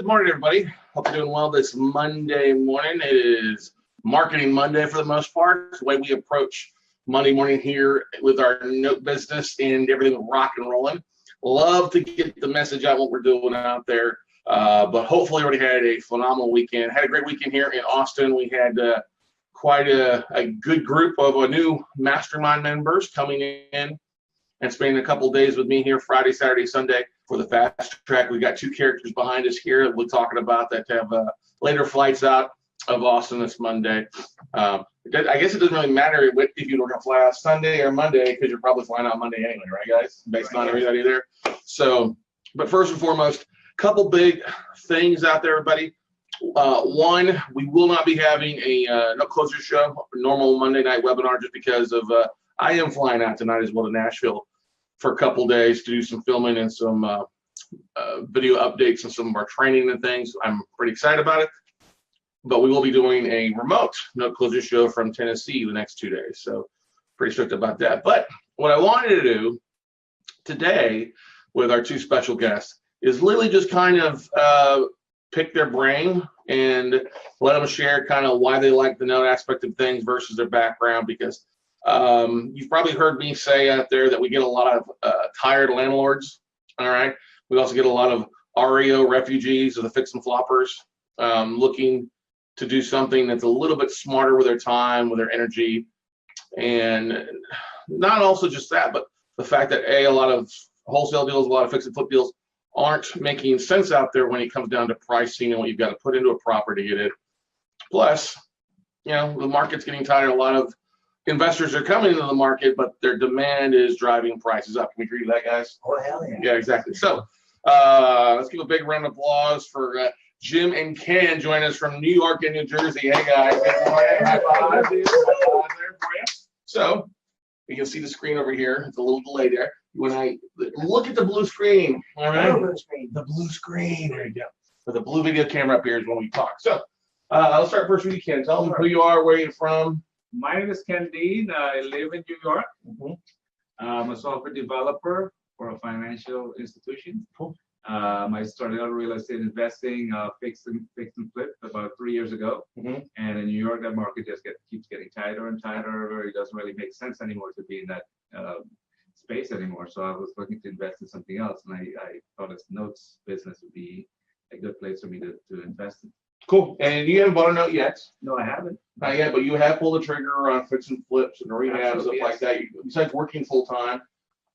Good morning, everybody. Hope you're doing well this Monday morning. It is Marketing Monday for the most part. It's the way we approach Monday morning here with our note business and everything rock and rolling. Love to get the message out, what we're doing out there. But hopefully already had a phenomenal weekend. Had a great weekend here in Austin. We had quite a good group of new mastermind members coming in and spending a couple of days with me here Friday, Saturday, Sunday for the fast track. We got two characters behind us here that we're talking about that have later flights out of Austin this Monday. I guess it doesn't really matter if you're going to fly out Sunday or Monday because you're probably flying out Monday anyway, right, guys? Based on everybody there. So, but first and foremost, a couple big things out there, everybody. One, we will not be having a no closer show, normal Monday night webinar, just because of I am flying out tonight as well to Nashville for a couple days to do some filming and some video updates and some of our training and things. I'm pretty excited about it. But we will be doing a remote no closure show from Tennessee the next 2 days. So pretty strict about that. But what I wanted to do today with our two special guests is literally just kind of pick their brain and let them share kind of why they like the note aspect of things versus their background, because you've probably heard me say out there that we get a lot of tired landlords. All right. We also get a lot of REO refugees or the fix and floppers looking to do something that's a little bit smarter with their time, with their energy. And not also just that, but the fact that a lot of wholesale deals, a lot of fix and flip deals aren't making sense out there when it comes down to pricing and what you've got to put into a property to get it. Plus, you know, the market's getting tired. A lot of investors are coming into the market, but their demand is driving prices up. Can we agree to that, guys? Oh, hell yeah. Yeah, exactly. So let's give a big round of applause for Jim and Ken joining us from New York and New Jersey. Hey, guys. Good morning. High five. There for you. So you can see the screen over here. It's a little delay there. When I look at the blue screen, all right? The blue screen. There you go. But the blue video camera up here is when we talk. So I'll start first with you, Ken. Tell them who you are, where you're from. My name is Ken Deen. I live in New York. I'm a software developer for a financial institution. Cool. I started out real estate investing, fix and flip about 3 years ago. And in New York, that market just keeps getting tighter and tighter. It doesn't really make sense anymore to be in that space anymore. So I was looking to invest in something else, and I thought this notes business would be a good place for me to invest in. Cool. And you haven't bought a note yet? No, I haven't. Not yet, but you have pulled the trigger on fix and flips and rehab, stuff like that. Besides working full time,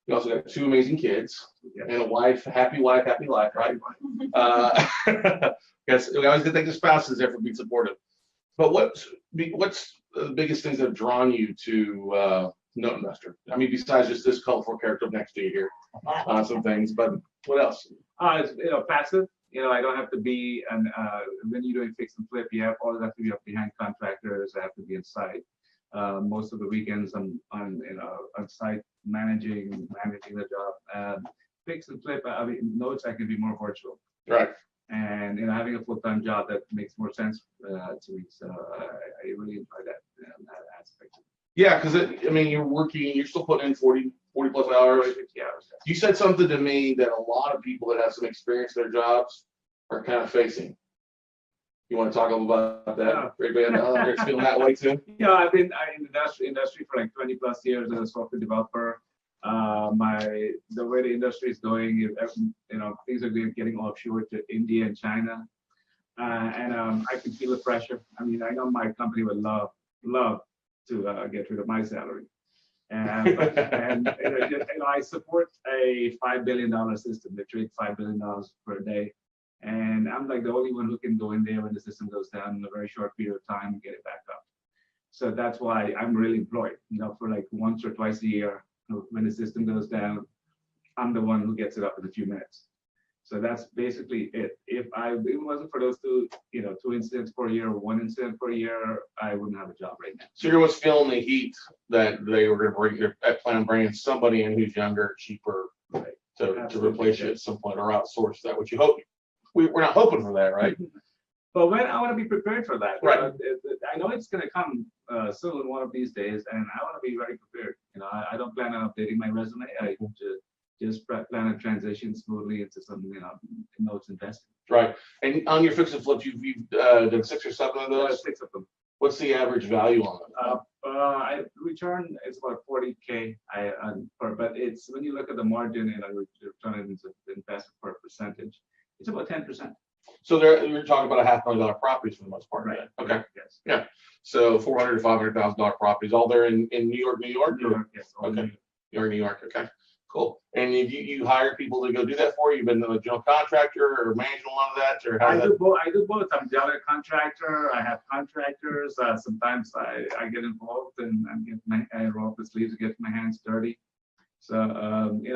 you also got two amazing kids and a wife, happy life, right? Yes, we always get to thank the spouses there for being supportive. But what's the biggest things that have drawn you to note investor? I mean, besides just this colorful character next to you here, some things, but what else? It's passive. I don't have to be, and when you're doing fix and flip, you always have to be up behind contractors. I have to be inside. Most of the weekends I'm on site managing the job. Fix and flip, I mean, notes I can be more virtual. Right. And having a full-time job, that makes more sense to me. So I really enjoy that aspect. Yeah, because I mean, you're still putting in 40 plus hours. 50 hours. You said something to me that a lot of people that have some experience in their jobs are kind of facing. You want to talk a little about that? Yeah. Everybody feeling that way too? Yeah, I've been in the industry for like 20 plus years as a software developer. The way the industry is going, things are getting offshore to India and China, and I can feel the pressure. I mean, I know my company would love to get rid of my salary, and I support a $5 billion system. They trade $5 billion per day. And I'm like the only one who can go in there when the system goes down in a very short period of time and get it back up. So that's why I'm really employed, for like once or twice a year. When the system goes down, I'm the one who gets it up in a few minutes. So that's basically it. If it wasn't for those two incidents per year or one incident per year, I wouldn't have a job right now. So you're what's feeling the heat that they were going to plan on bringing somebody in who's younger, cheaper, right, to replace you at some point or outsource that, which you hope. We're not hoping for that, right? But when I want to be prepared for that, right? I know it's going to come soon, one of these days, and I want to be very prepared. I don't plan on updating my resume. just plan a transition smoothly into some, notes investing. Right. And on your fix and flips, you've done 6 or 7 of those. 6 of them. What's the average value on them? I return is about 40K. But it's when you look at the margin and I return it into investment for a percentage, it's about 10%. So you're talking about $500,000 properties for the most part, right? Okay. Yes. Yeah. So $400,000 to $500,000 properties, all there in New York, New York. New York, yes. Okay. New York. Okay. Cool. And you hire people to go do that for you? You've been a general contractor or managing a lot of that, or how? I do both. I'm general contractor. I have contractors. Sometimes I get involved and I roll up the sleeves to get my hands dirty. So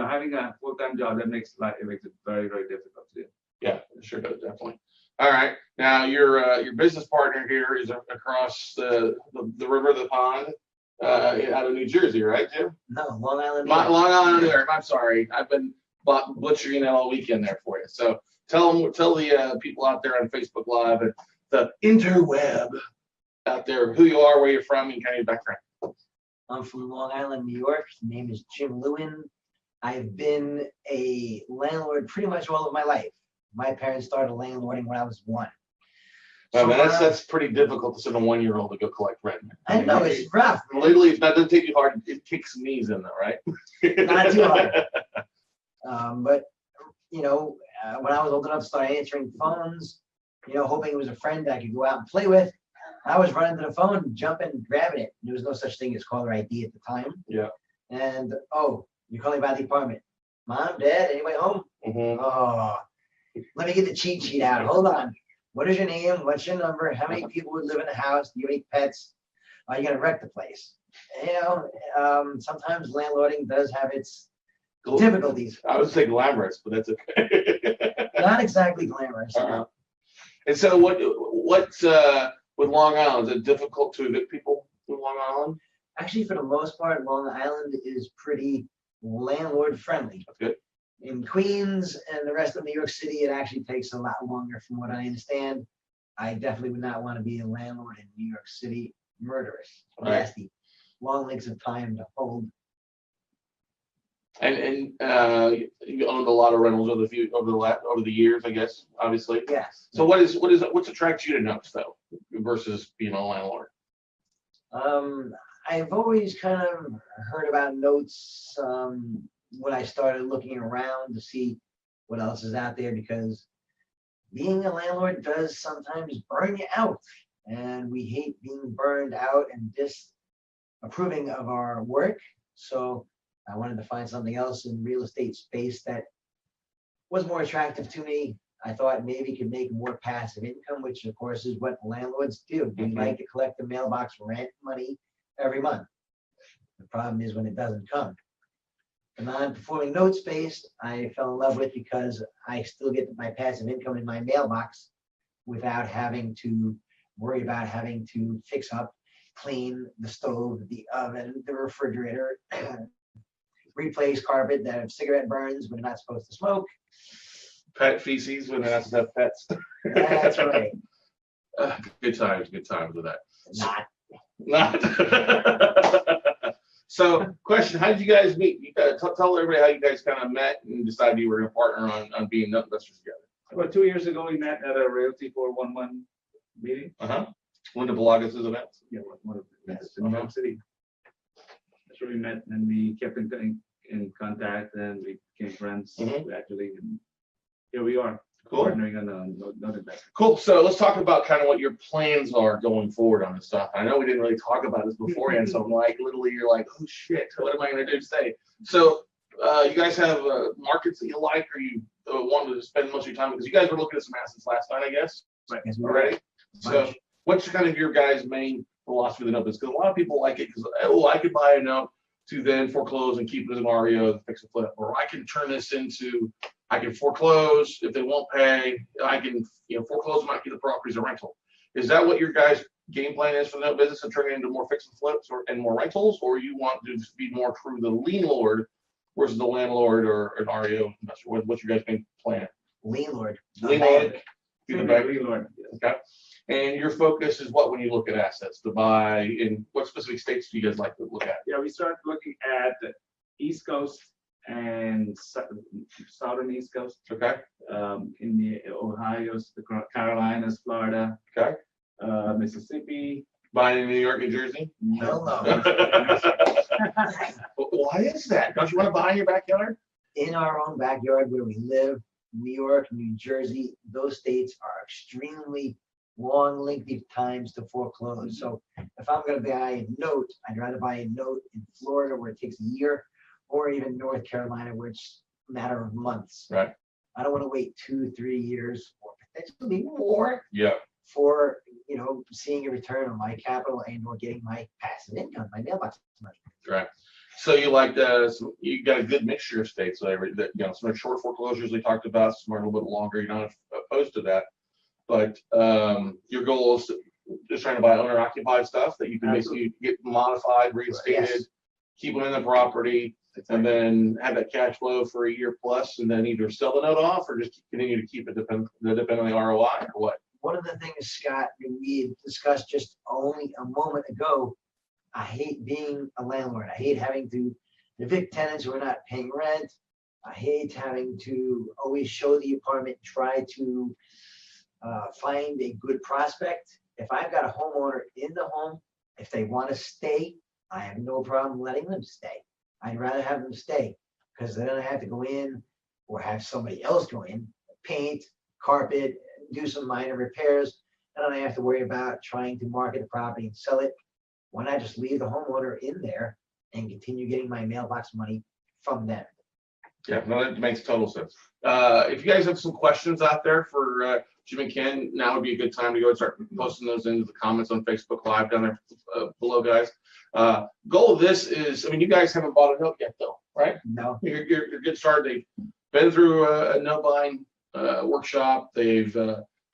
having a full-time job it makes it very, very difficult to do. Yeah, it sure does, definitely. All right. Now your business partner here is across the river, the pond. Out of New Jersey, right, Jim? No, Long Island. Long Island, New York. I'm sorry, I've been butchering that all weekend there for you. So tell the people out there on Facebook Live and the interweb out there who you are, where you're from, and kind of your background. I'm from Long Island, New York. My name is Jim Lewin. I've been a landlord pretty much all of my life. My parents started landlording when I was 1. So that's pretty difficult to send a 1-year-old to go collect rent. I know it's rough. Literally, that doesn't take you hard. It kicks knees in, though, right? Not too hard. But when I was old enough to start answering phones, hoping it was a friend I could go out and play with, I was running to the phone, jumping, grabbing it. There was no such thing as caller ID at the time. Yeah. And you're calling about the apartment. Mom, Dad, anybody home? Mm-hmm. Oh, let me get the cheat sheet out. Hold on. What is your name? What's your number? How many people would live in the house? Do you have any pets? Are you gonna wreck the place? Sometimes landlording does have its difficulties. I would say glamorous, but that's okay. Not exactly glamorous. And so, what's with Long Island? Is it difficult to evict people in Long Island? Actually, for the most part, Long Island is pretty landlord friendly. That's good. In Queens and the rest of New York City, it actually takes a lot longer from what I understand. I definitely would not want to be a landlord in New York City. Murderous, nasty, long lengths of time to hold. And you owned a lot of rentals over the years, I guess, obviously. Yes. So what's attracted you to notes though, versus being a landlord? I've always kind of heard about notes when I started looking around to see what else is out there, because being a landlord does sometimes burn you out, and we hate being burned out and disapproving of our work. So I wanted to find something else in real estate space that was more attractive to me. I thought maybe could make more passive income, which of course is what landlords do. We like to collect the mailbox rent money every month. The problem is when it doesn't come. The non-performing note space I fell in love with because I still get my passive income in my mailbox without having to worry about having to fix up, clean the stove, the oven, the refrigerator, replace carpet that have cigarette burns when they're not supposed to smoke. Pet feces when they're not supposed to have pets. That's right. Good times with that. Not. So, question: how did you guys meet? You tell everybody how you guys kind of met and decided you were going to partner on being note investors together. About 2 years ago, we met at a Realty 411 meeting. One of Belaga's events. Yeah, one of the events in New York City. That's where we met, and we kept in contact, and we became friends gradually, and here we are. Cool. Partnering on note investment. Cool. So let's talk about kind of what your plans are going forward on this stuff. I know we didn't really talk about this beforehand, so I'm like, literally, you're like, oh shit, what am I going to do today? So you guys have markets that you like, or you want to spend most of your time, because you guys were looking at some assets last night, I guess. Right. Already. So what's kind of your guys' main philosophy of the note business? Because a lot of people like it because I could buy a note to then foreclose and keep it as an REO, fix and flip, or I can turn this into. I can foreclose if they won't pay. I can, foreclose and not keep the property as a rental. Is that what your guys' game plan is for the business, and turn it into more fix and flips and more rentals, or you want to be more true to the lien lord versus the landlord or an REO investor? What's your guys' main plan? Lien lord. Lien lord. Lien lord. Okay. And your focus is what when you look at assets to buy in what specific states do you guys like to look at? Yeah, we started looking at the East Coast, and southern East Coast. Okay. In the Ohio's, the Carolinas, Florida. Okay. Mississippi. Buying in New York, New Jersey? Hell no. Why is that? Don't you want to buy in your backyard? In our own backyard where we live, New York, New Jersey, those states are extremely long, lengthy times to foreclose. So if I'm going to buy a note, I'd rather buy a note in Florida where it takes a year, or even North Carolina where it's a matter of months. Right. I don't want to wait 2-3 years or potentially more Yeah. for seeing a return on my capital and or getting my passive income, my mailbox money. Right. So you you got a good mixture of states. So some are short foreclosures we talked about, some are a little bit longer. You're not opposed to that, but your goal is just trying to buy owner occupied stuff that you can basically get modified, reinstated, Yes. keep them in the property, and then have that cash flow for a year plus, and then either sell the note off or just continue to keep it depending on the ROI or what. One of the things, Scott, we had discussed just only a moment ago, I hate being a landlord. I hate having to evict tenants who are not paying rent. I hate having to always show the apartment, try to find a good prospect. If I've got a homeowner in the home, if they want to stay, I have no problem letting them stay. I'd rather have them stay because they don't have to go in or have somebody else go in, paint, carpet, do some minor repairs. I don't have to worry about trying to market the property and sell it. Why not just leave the homeowner in there and continue getting my mailbox money from them? Yeah, no, that makes total sense. If you guys have some questions out there for Jim and Ken, now would be a good time to go and start posting those into the comments on Facebook Live down there below, guys. Goal of this is, you guys haven't bought a note yet, though, right? No. You're good start. They've been through a note buying workshop. They've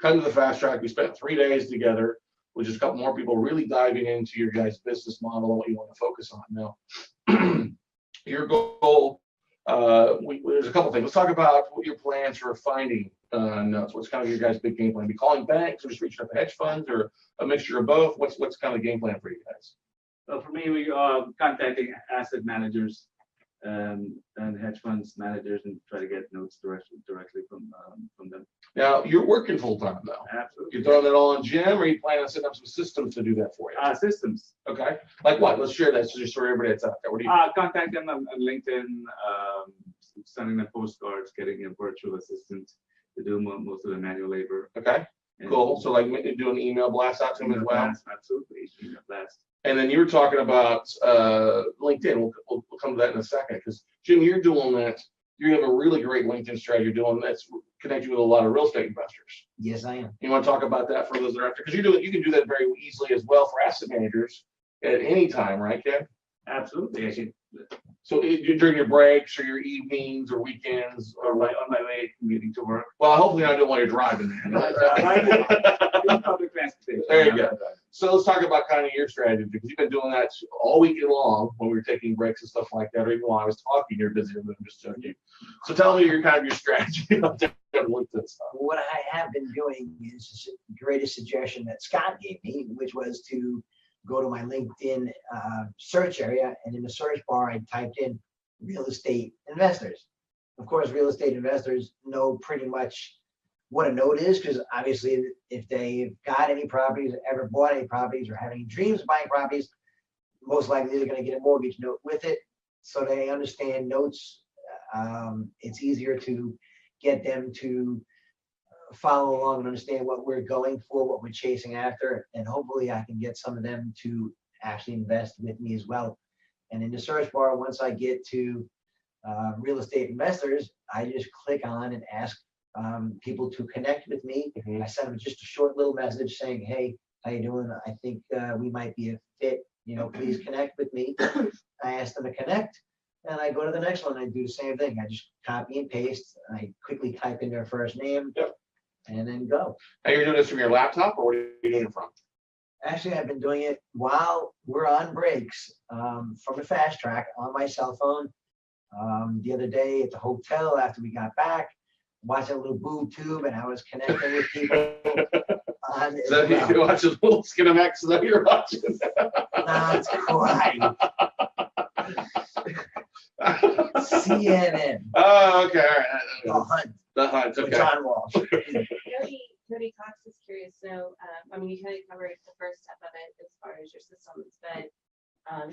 come to the fast track. We spent 3 days together, which is a couple more people really diving into your guys' business model and what you want to focus on. Now, your goal, there's a couple things. Let's talk about what your plans for finding notes. What's kind of your guys' big game plan? Be calling banks or just reaching out to hedge funds or a mixture of both? What's kind of the game plan for you guys? For me, we are contacting asset managers and hedge funds managers and try to get notes directly from them. Now, you're working full time though. Absolutely. You're throwing that all on Jim, or are you planning on setting up some systems to do that for you? Systems. Okay. Like what? Let's share that just so everybody that's out there. What do you? Contact them on LinkedIn, sending them postcards, getting a virtual assistant to do most of the manual labor. Okay. Cool. So like do an email blast out to them as well. Absolutely. Email blast. And then you were talking about LinkedIn. We'll come to that in a second because Jim, you're doing that. You have a really great LinkedIn strategy you're doing that's connecting with a lot of real estate investors. Yes, I am. You want to talk about that for those that are after? Because you can do that very easily as well for asset managers at any time, right, Ken? Absolutely. Actually, so during your breaks or your evenings or weekends or on my way commuting to work. well, hopefully not doing while you're driving. Public transportation. There you go. So let's talk about kind of your strategy because you've been doing that all weekend long when we were taking breaks and stuff like that. Or even while I was talking, you're busy. I'm just joking. So tell me your strategy on LinkedIn stuff. What I have been doing is the greatest suggestion that Scott gave me, which was to go to my LinkedIn search area, and in the search bar, I typed in real estate investors. Of course, real estate investors know pretty much what a note is because obviously if they've got any properties, ever bought any properties or have any dreams of buying properties, most likely they're going to get a mortgage note with it. So they understand notes. It's easier to get them to follow along and understand what we're going for, what we're chasing after, and hopefully I can get some of them to actually invest with me as well. And in the search bar, once I get to real estate investors, I just click on and ask people to connect with me. Mm-hmm. I send them just a short little message saying, hey, how you doing? I think we might be a fit, please connect with me. I ask them to connect. And I go to the next one. I do the same thing. I just copy and paste. I quickly type in their first name. Yep. And then go. Now you're doing this from your laptop, or what are you doing it from? Actually, I've been doing it while we're on breaks from the fast track on my cell phone. The other day at the hotel after we got back, watching a little boob tube, and I was connecting with people. So you watch a little Skinamax that you're watching. Not quite. CNN. Oh, okay. All right. The Hunt. The Hunt. With Okay. John Walsh. Cody Cox is curious. So, I mean, you kind of covered the first step of it as far as your systems, but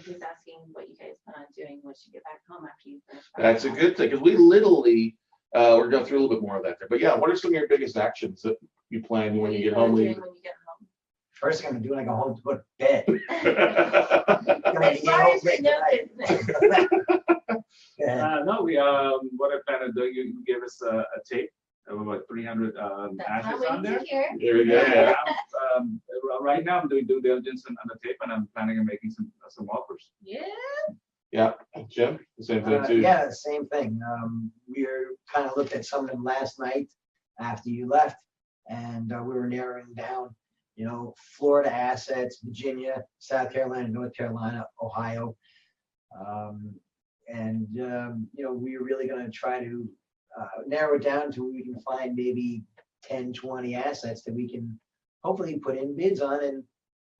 he's asking what you guys plan on doing once you get back home after you finish. That's a good thing because we literally we're going through a little bit more of that there. But yeah, what are some of your biggest actions that you plan when you get home? When you get home. First thing I'm gonna do when I go home is go to bed. As far as you know, No, we what I plan on doing, you gave us a tape of about 300 that's not ashes on what there. you hear. There we go. Yeah. Right now, I'm doing due diligence on the tape, and I'm planning on making some offers. Yeah. Yeah. Jim, the same thing too. Yeah, same thing. We're kind of looked at some of them last night after you left, and we were narrowing down, Florida assets, Virginia, South Carolina, North Carolina, Ohio. We're really going to try to narrow it down to where we can find maybe 10, 20 assets that we can hopefully put in bids on and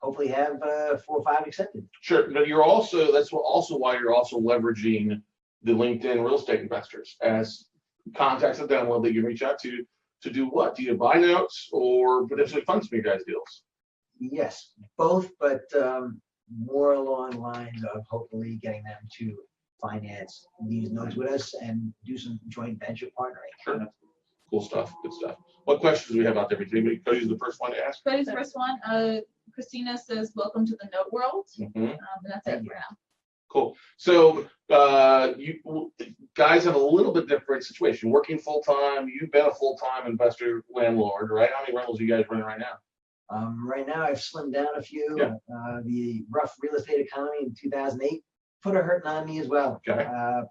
hopefully have 4 or 5 accepted. Sure, but that's why you're also leveraging the LinkedIn real estate investors as contacts of them that you can reach out to do what? Do you buy notes or potentially fund some of your guys' deals? Yes, both, but more along the lines of hopefully getting them to finance these notes with us and do some joint venture partnering. Sure. Cool stuff. Good stuff. What questions do we have out there? Anybody? Cody's the first one to ask. Cody's the first one. Christina says, "Welcome to the note world." Mhm. That's it for now. Cool. So you guys have a little bit different situation. Working full time, you've been a full time investor landlord, right? How many rentals are you guys running right now? Right now, I've slimmed down a few. Yeah. The rough real estate economy in 2008 put a hurting on me as well. Okay.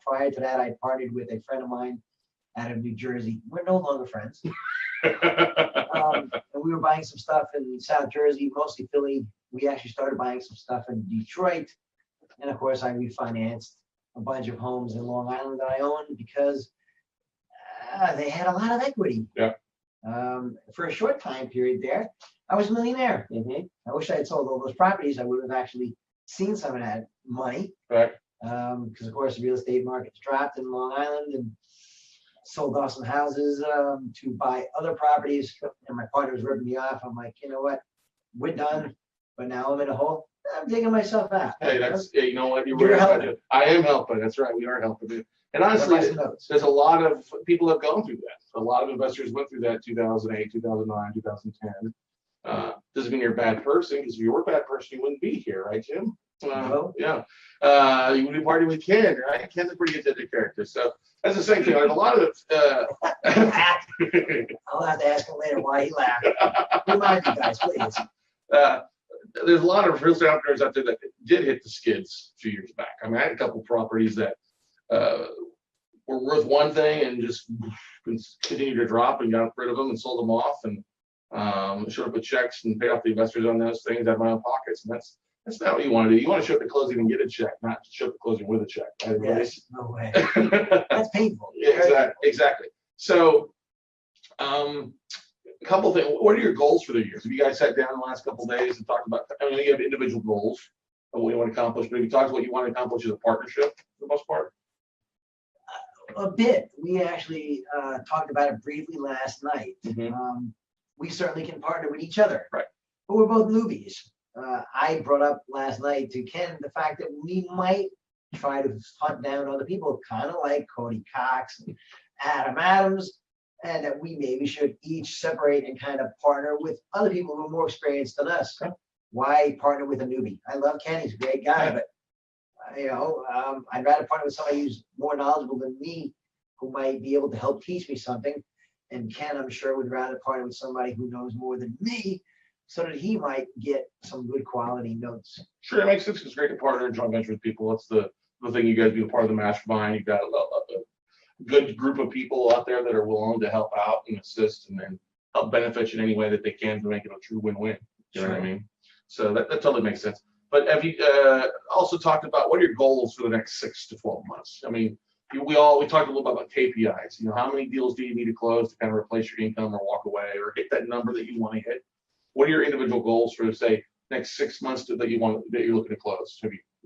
Prior to that, I partnered with a friend of mine out of New Jersey. We're no longer friends. And we were buying some stuff in South Jersey, mostly Philly. We actually started buying some stuff in Detroit. And of course, I refinanced a bunch of homes in Long Island that I owned because they had a lot of equity. Yeah. For a short time period there, I was a millionaire. Mm-hmm. I wish I had sold all those properties. I would have actually seen some of that money. Right. Because of course the real estate market's dropped in Long Island, and sold off some houses to buy other properties. And my partner was ripping me off. I'm like, you know what? We're done. But now I'm in a hole. I'm digging myself out. Hey, you know what? You're helping. I am helping. That's right. We are helping you. And honestly, there's a lot of people have gone through that. A lot of investors went through that 2008, 2009, 2010. Doesn't mean you're a bad person, because if you were a bad person, you wouldn't be here, right, Jim? No. Yeah. You would be partying with Ken, right? Ken's a pretty good character. So that's the same thing. There's a lot of I'll have to ask him later why he laughed. Remind me, guys, please. There's a lot of real estate entrepreneurs out there that did hit the skids a few years back. I mean, I had a couple properties that were worth one thing and just continued to drop, and got rid of them and sold them off, and showed up with checks and paid off the investors on those things out of my own pockets. And that's not what you want to do. You want to show up at closing and get a check, not show up at closing with a check. Right? Yes, no way. That's painful. Yeah, exactly. So, a couple of things. What are your goals for the year? Have you guys sat down in the last couple of days and talked about? I mean, you have individual goals of what you want to accomplish, but have you talked about what you want to accomplish as a partnership for the most part? A bit. We actually talked about it briefly last night. Mm-hmm. We certainly can partner with each other. Right. But we're both newbies. I brought up last night to Ken the fact that we might try to hunt down other people, kind of like Cody Cox and Adam Adams, and that we maybe should each separate and kind of partner with other people who are more experienced than us. Okay. Why partner with a newbie? I love Ken, he's a great guy, but I'd rather partner with somebody who's more knowledgeable than me, who might be able to help teach me something. And Ken, I'm sure, would rather partner with somebody who knows more than me, so that he might get some good quality notes. Sure, it makes sense. It's great to partner and joint venture with people. That's the thing. You guys be a part of the mastermind. You've got a good group of people out there that are willing to help out and assist, and then help benefit you in any way that they can to make it a true win-win. You know what I mean? So that totally makes sense. But have you also talked about what are your goals for the next 6 to 12 months? I mean, we talked a little bit about KPIs. How many deals do you need to close to kind of replace your income or walk away or hit that number that you want to hit? What are your individual goals for, say, next 6 months that you're looking to close?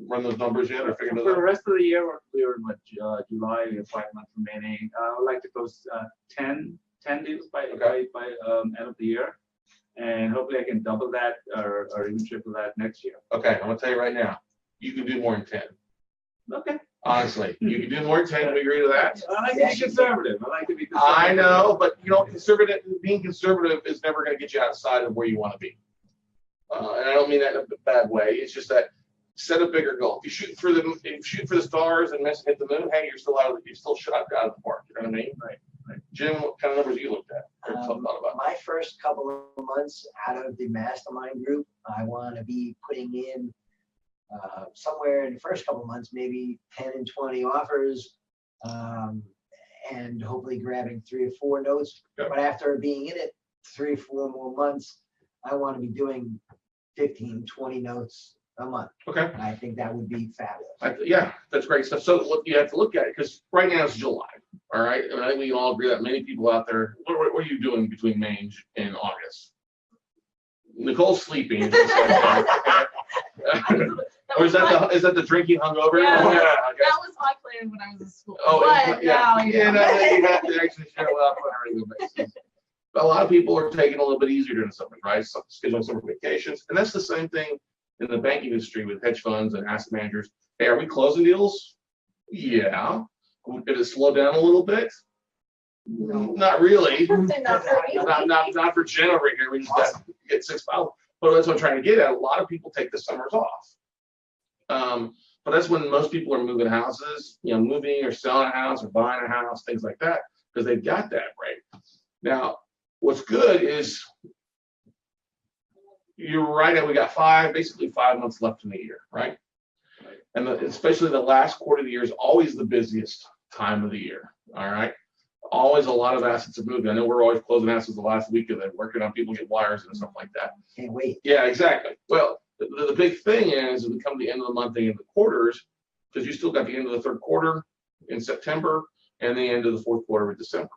run those numbers yet or figured For it the out? rest of the year, we're in July, we have 5 months remaining. I would like to close 10 deals by end of the year. And hopefully I can double that or even triple that next year. Okay, I'm gonna tell you right now, you can do more than 10. Okay. Honestly, you can do more than 10. We agree to that. I like to be conservative. I like to be conservative. I know, but being conservative is never gonna get you outside of where you want to be. And I don't mean that in a bad way. It's just that set a bigger goal. If you shoot for the stars and hit the moon, hey, you're still shot out of the park. You know what I mean? Right. Jim, what kind of numbers you looked at? Or thought about? My first couple of months out of the mastermind group, I want to be putting in somewhere in the first couple of months, maybe 10 and 20 offers, and hopefully grabbing 3 or 4 notes. Yep. But after being in it 3 or 4 more months, I want to be doing 15, 20 notes a month. Okay. And I think that would be fabulous. Yeah, that's great stuff. So what you have to look at it, because right now it's July, all right? And I think we can all agree that many people out there, what are you doing between May and August? Nicole's sleeping. Or is that the drinking hungover? Yeah. Okay. That was my plan when I was in school. Oh, But now, yeah, no, you have to actually share it up on a regular basis. But a lot of people are taking it a little bit easier during the summer, right? Scheduling summer vacations, and that's the same thing in the banking industry with hedge funds and asset managers. Hey, are we closing deals? Yeah. Did it slow down a little bit? Not really. Not for me. Not for Jen over here. We just got to get 6 miles. But that's what I'm trying to get at. A lot of people take the summers off. But that's when most people are moving houses, moving or selling a house or buying a house, things like that, because they've got that right. Now, what's good is you're right that we got basically 5 months left in the year, right? And especially the last quarter of the year is always the busiest time of the year, all right? Always a lot of assets are moving. I know we're always closing assets the last week of it, working on people get wires and stuff like that. Can't wait. Yeah, exactly. Well, the big thing is when we come to the end of the month, the end of the quarters, because you still got the end of the third quarter in September and the end of the fourth quarter in December.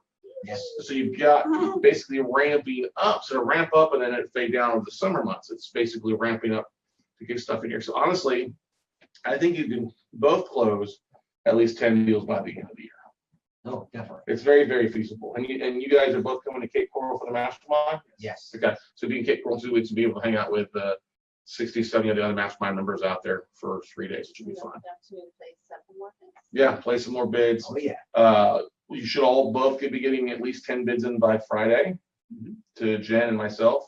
Yes. So you've got basically ramping up. So to ramp up and then it fade down over the summer months. It's basically ramping up to get stuff in here. So honestly, I think you can both close at least 10 deals by the end of the year. Oh, definitely. It's very, very feasible. And you guys are both coming to Cape Coral for the mastermind? Yes. Okay. So being Cape Coral 2 weeks and be able to hang out with 60, 70 of the other mastermind members out there for 3 days, which will be fun. Yeah, play some more bids. Oh, yeah. You should all both be getting at least 10 bids in by Friday to Jen and myself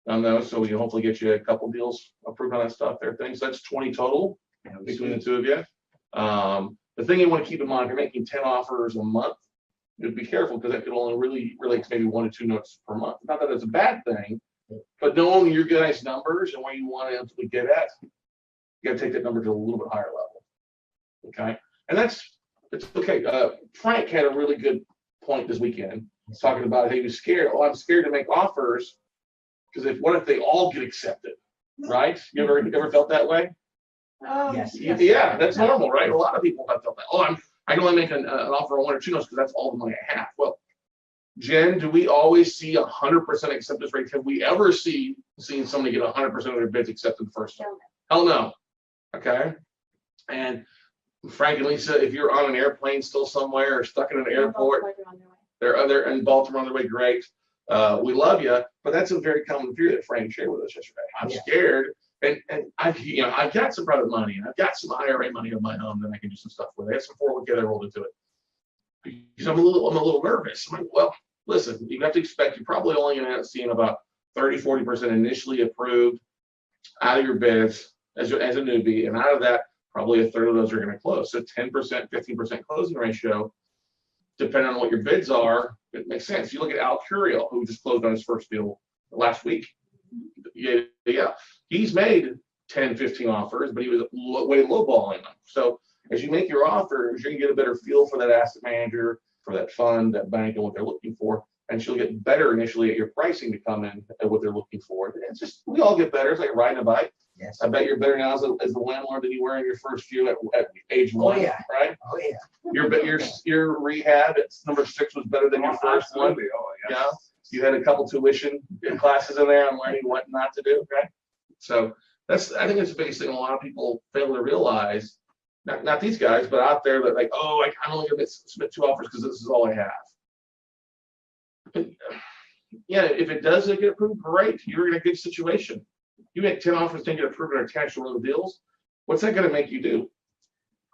on those. So we can hopefully get you a couple deals approved on that stuff there. Things. So that's 20 total between the two of you. The thing you want to keep in mind, if you're making 10 offers a month, just be careful because that could only really relate to maybe 1 to 2 notes per month. Not that it's a bad thing, but knowing your guys' numbers and where you want to ultimately get at, you got to take that number to a little bit higher level. Okay, and it's okay. Frank had a really good point this weekend talking about he was scared. Oh, I'm scared to make offers because what if they all get accepted? Right? You ever felt that way? Yes. Yeah, that's normal, right? A lot of people have felt that. Oh, I can only make an offer on 1 or 2 notes because that's all the money I have. Well, Jen, do we always see 100% acceptance rate? Have we ever seen somebody get 100% of their bids accepted the first time? Hell no. Okay. And Frank and Lisa, if you're on an airplane still somewhere or stuck in an airport, they're in Baltimore on their way, great. We love you, but that's a very common fear that Frank shared with us yesterday. I'm scared, and I've got some private money and I've got some IRA money of my own that I can do some stuff with. I have some 401k that I rolled into it. Because I'm a little nervous. I'm like, well, listen, you have to expect you're probably only going to end up seeing about 30-40% initially approved out of your bids as a newbie, and out of that, probably a third of those are going to close. So 10%, 15% closing ratio, depending on what your bids are, it makes sense. You look at Al Curiel, who just closed on his first deal last week. Yeah, he's made 10, 15 offers, but he was way lowballing them. So as you make your offers, you're going to get a better feel for that asset manager, for that fund, that bank, and what they're looking for. And she'll get better initially at your pricing to come in at what they're looking for. It's just, we all get better. It's like riding a bike. Yes. I bet you're better now as the landlord than you were in your first year at age 1, yeah. right? Oh, yeah. Your rehab at number 6 was better than your first one. Oh, yes. Yeah. You had a couple tuition classes in there on learning what not to do, right? So I think that's the biggest thing a lot of people fail to realize. Not these guys, but out there that like, oh, I'm only gonna submit 2 offers because this is all I have. But, yeah, if it does get approved, great. You're in a good situation. You make 10 offers, 10 get approved, and are attached to one of the deals. What's that gonna make you do?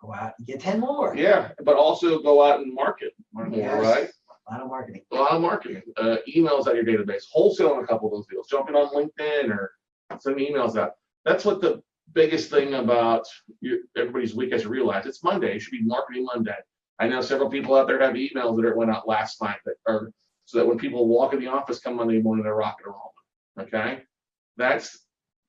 Go out and get 10 more. Yeah, but also go out and market more, Yes. right? A lot of marketing. A lot of marketing, emails out of your database, wholesale on a couple of those deals, jumping on LinkedIn or sending emails out. That's what the biggest thing about everybody's week has to realize. It's Monday. It should be marketing Monday. I know several people out there have emails that went out last night that are so that when people walk in the office come Monday morning, they're rocking and rolling. Okay, that's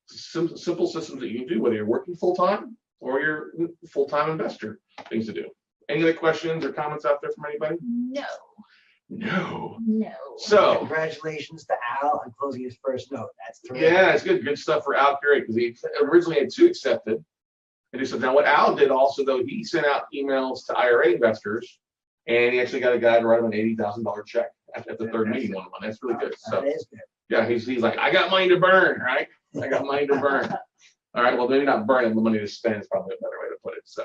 simple systems that you can do whether you're working full time or you're a full-time investor. Things to do. Any other questions or comments out there from anybody? No. No. So So congratulations to Al on closing his first note. That's terrific. yeah, it's good stuff for Al Curry because he originally had 2 accepted. And he said, now what Al did also though, he sent out emails to IRA investors, and he actually got a guy to write him an $80,000 check at the third meeting one. That's really good. So That is good. yeah, he's like, I got money to burn, right? I got money to burn. All right, well maybe not burn it, the money to spend is probably a better way to put it. So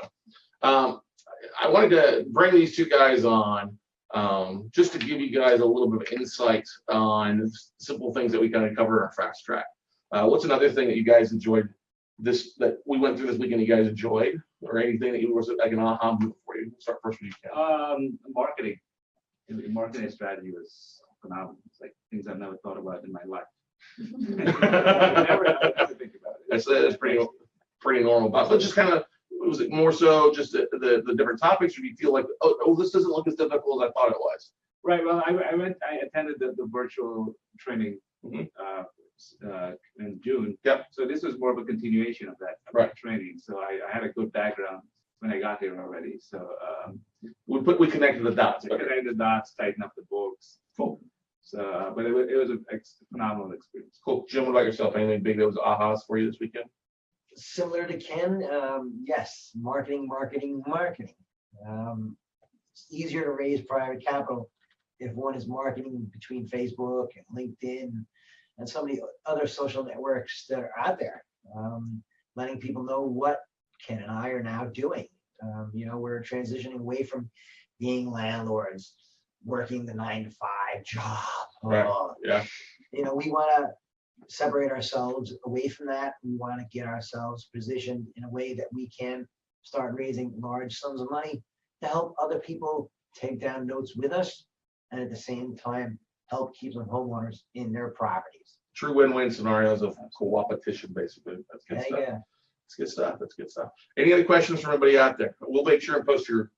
I wanted to bring these 2 guys on just to give you guys a little bit of insight on simple things that we kind of cover in our fast track. What's another thing that you guys enjoyed that we went through this weekend you guys enjoyed, or anything that was like an aha moment for you? Start first with you, Ken. Marketing. The marketing strategy was phenomenal. It's like things I've never thought about in my life. Never think about it. That's pretty normal. But just kind of, was it more so just the different topics, or do you feel like, oh, this doesn't look as difficult as I thought it was? Right. Well, I attended the virtual training in June. Yep. So this was more of a continuation of that training. So I had a good background when I got here already. So we connected the dots. connected the dots, tighten up the books. Cool. So, but it was a phenomenal experience. Cool. Jim, what about yourself? Anything big that was ahas for you this weekend? Similar to Ken, yes, marketing. It's easier to raise private capital if one is marketing between Facebook and LinkedIn and so many other social networks that are out there, letting people know what Ken and I are now doing. We're transitioning away from being landlords, working the 9-to-5 job. Right. Yeah. We want to separate ourselves away from that. We want to get ourselves positioned in a way that we can start raising large sums of money to help other people take down notes with us, and at the same time help keep some homeowners in their properties. True win-win scenarios of co-opetition, basically. That's good stuff. Yeah. That's good stuff. Any other questions from everybody out there? We'll make sure and post your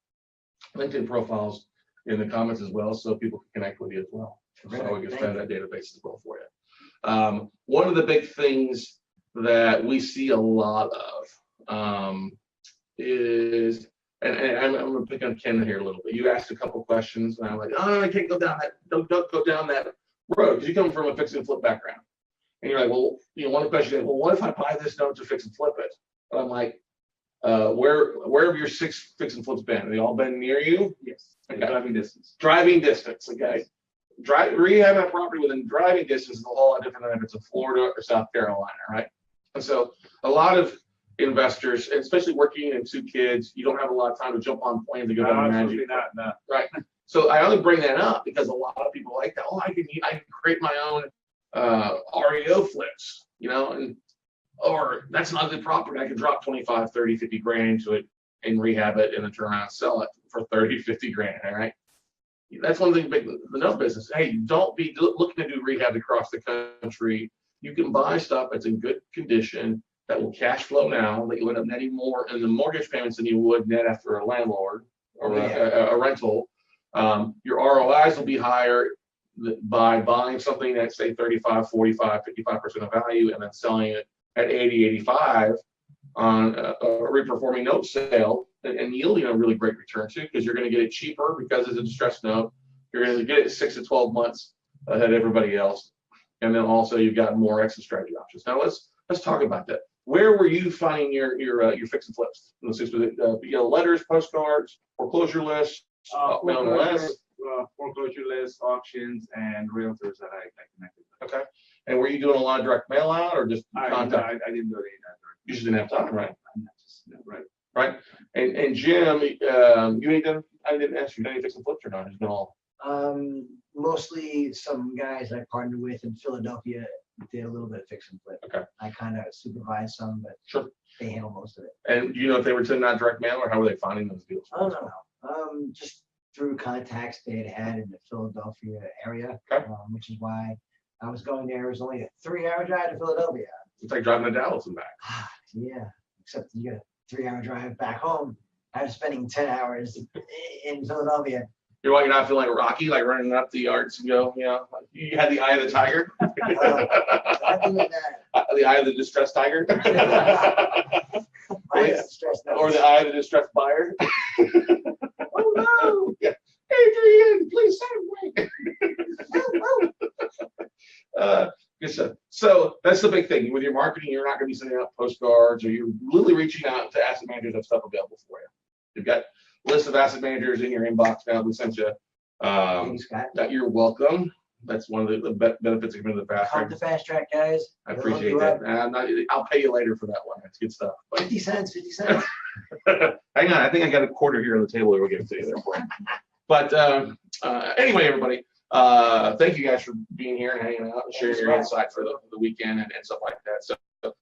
LinkedIn profiles in the comments as well, so people can connect with you as well. So we can expand that database as well for you. One of the big things that we see a lot of is, and I'm going to pick on Ken here a little bit. You asked a couple questions, and I'm like, oh, I can't go down that. Don't go down that road, because you come from a fix and flip background, and you're like, well, one question is, well, what if I buy this note to fix and flip it? But I'm like, where have your 6 fix and flips been? Have they all been near you? Yes. Okay. Driving distance. Driving distance. Okay. Rehabbing a property within driving distance is a whole lot different than if it's in Florida or South Carolina, right? And so a lot of investors, especially working and 2 kids, you don't have a lot of time to jump on planes to go down to Magic. No. Right. So I only bring that up because a lot of people like that. Oh, I can create my own REO flips, or that's not a good property. I can drop 25, 30, 50 grand into it and rehab it and then turn around and sell it for 30, 50 grand. All right. That's one thing big, the note business. Hey, don't be looking to do rehab across the country. You can buy stuff that's in good condition that will cash flow now, that you end up netting more in the mortgage payments than you would net after a landlord or a rental. Your ROIs will be higher by buying something that's say 35, 45, 55% of value and then selling it at 80, 85 on a reperforming note sale and yielding a really great return too, because you're going to get it cheaper because it's a distressed note. You're going to get it 6 to 12 months ahead of everybody else. And then also you've got more exit strategy options. Now let's talk about that. Where were you finding your fix and flips? Was it letters, postcards, foreclosure lists, foreclosure lists, auctions, and realtors that I connected with. Okay. And were you doing a lot of direct mail out or just contact? I didn't do any of that. You just didn't have time, right? I'm not just, right. Right. And Jim, you ain't done. I didn't ask you. Did you fix some flips or not? It's been all. Mostly some guys I partnered with in Philadelphia did a little bit of fix and flip. Okay. I kind of supervised some, but Sure. they handle most of it. And do you know if they were sending out direct mail or how were they finding those deals? Oh, no. Just through contacts they had in the Philadelphia area, Okay. which is why I was going there. It was only a 3-hour drive to Philadelphia. It's like driving to Dallas and back. Yeah, except you got a 3-hour drive back home. I was spending 10 hours in Philadelphia. You're not feeling like Rocky, like running up the yards and go, you had the eye of the tiger. I think that The eye of the distressed tiger. mine's stressed out. Or the eye of the distressed buyer. Oh no! Yeah. Adrian, please save me. Good stuff. So that's the big thing. With your marketing, you're not going to be sending out postcards, or you're literally reaching out to asset managers that stuff available for you. You've got a list of asset managers in your inbox now. We sent you. Thanks, Scott. That you're welcome. That's one of the benefits of coming to the fast Come track. to Fast Track, guys. I We'll hook appreciate you that. up. I'll pay you later for that one. That's good stuff. But 50 cents, 50 cents. hang on, I think I got a quarter here on the table. We'll give it to you there for you. But anyway, everybody, thank you guys for being here and hanging out and sharing your insight for the weekend and stuff like that. So, if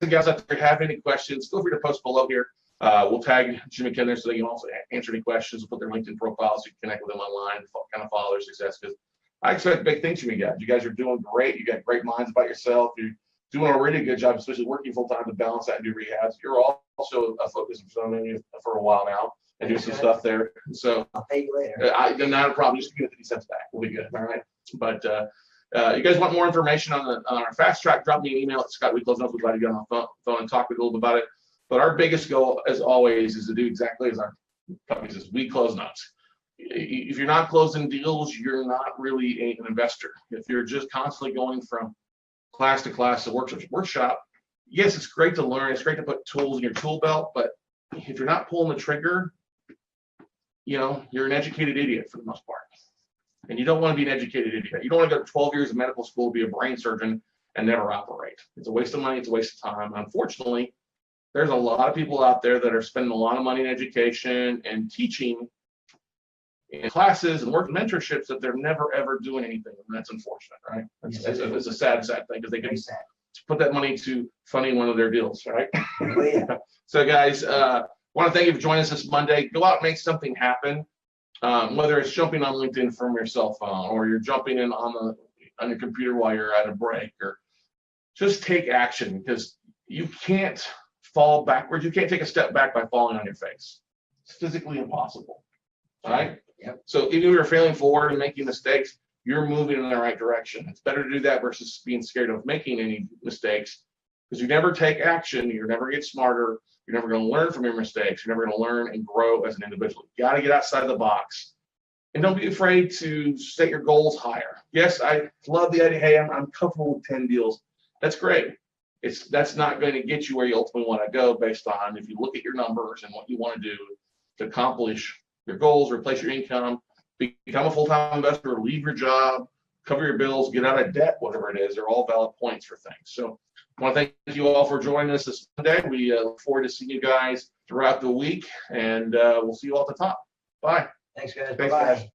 you guys out there have any questions, feel free to post below here. We'll tag Jim and Ken there so they can also answer any questions. We'll put their LinkedIn profiles so you can connect with them online and kind of follow their success. Because I expect big things from you guys. You guys are doing great. You got great minds about yourself. You're doing a really good job, especially working full time to balance that and do rehabs. You're also a focus of some of you for a while now and do some stuff there. So I'll pay you later. not a problem. Just give me the 50 cents back. We'll be good. All right. But you guys want more information on our fast track? Drop me an email at Scott. We'd love to get on the phone and talk with you a little bit about it. But our biggest goal, as always, is to do exactly as our company says. We close notes. If you're not closing deals, you're not really an investor. If you're just constantly going from class to class, to workshop to workshop, yes, it's great to learn. It's great to put tools in your tool belt. But if you're not pulling the trigger, you're an educated idiot for the most part. And you don't want to be an educated idiot. You don't want to go to 12 years of medical school to be a brain surgeon and never operate. It's a waste of money. It's a waste of time. Unfortunately, there's a lot of people out there that are spending a lot of money in education and teaching in classes and working mentorships that they're never, ever doing anything. And that's unfortunate, right? It's a sad thing because they can put that money to funding one of their deals, right? Oh, yeah. So, guys, want to thank you for joining us this Monday. Go out and make something happen. Whether it's jumping on LinkedIn from your cell phone or you're jumping in on your computer while you're at a break, or just take action, because you can't fall backwards. You can't take a step back by falling on your face. It's physically impossible. All right. Yep. So even if you're failing forward and making mistakes, you're moving in the right direction. It's better to do that versus being scared of making any mistakes, because you never take action. You're never get smarter. You're never going to learn from your mistakes. You're never going to learn and grow as an individual. You got to get outside the box, and don't be afraid to set your goals higher. Yes, I love the idea. Hey, I'm comfortable with 10 deals. That's great. That's not going to get you where you ultimately want to go, based on if you look at your numbers and what you want to do to accomplish your goals, replace your income, become a full-time investor, leave your job, cover your bills, get out of debt, whatever it is. They're all valid points for things. So I want to thank you all for joining us this Monday. We look forward to seeing you guys throughout the week, and we'll see you all at the top. Bye. Thanks, guys. Thanks, Bye-bye. guys.